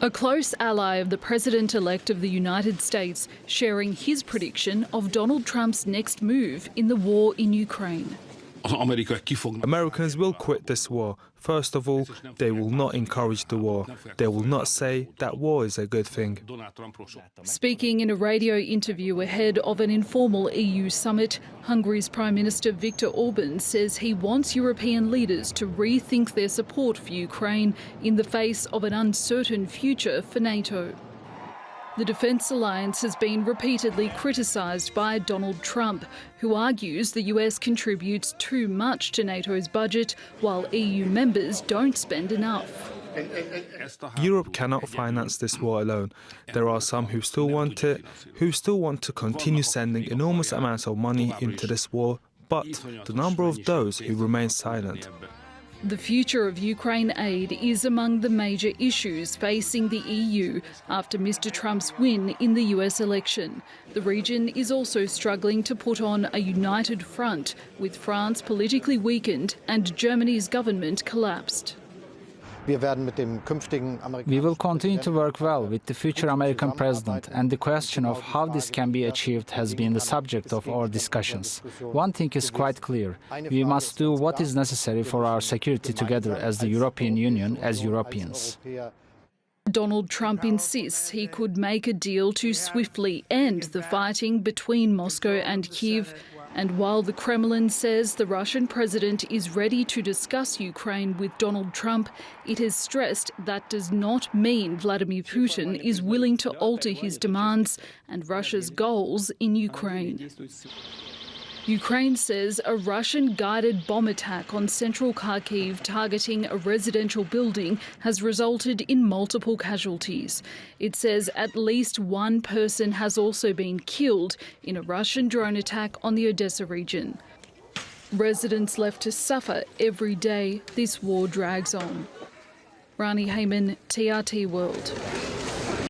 A close ally of the President-elect of the United States sharing his prediction of Donald Trump's next move in the war in Ukraine. Americans will quit this war. First of all, they will not encourage the war. They will not say that war is a good thing. Speaking in a radio interview ahead of an informal EU summit, Hungary's Prime Minister Viktor Orban says he wants European leaders to rethink their support for Ukraine in the face of an uncertain future for NATO. The defence alliance has been repeatedly criticised by Donald Trump, who argues the US contributes too much to NATO's budget while EU members don't spend enough. Europe cannot finance this war alone. There are some who still want it, who still want to continue sending enormous amounts of money into this war, but the number of those who remain silent. The future of Ukraine aid is among the major issues facing the EU after Mr. Trump's win in the US election. The region is also struggling to put on a united front, with France politically weakened and Germany's government collapsed. We will continue to work well with the future American president, and the question of how this can be achieved has been the subject of our discussions. One thing is quite clear: we must do what is necessary for our security together as the European Union, as Europeans. Donald Trump insists he could make a deal to swiftly end the fighting between Moscow and Kyiv. And while the Kremlin says the Russian president is ready to discuss Ukraine with Donald Trump, it has stressed that does not mean Vladimir Putin is willing to alter his demands and Russia's goals in Ukraine. Ukraine says a Russian-guided bomb attack on central Kharkiv targeting a residential building has resulted in multiple casualties. It says at least one person has also been killed in a Russian drone attack on the Odessa region. Residents left to suffer every day this war drags on. Rani Hayman, TRT World.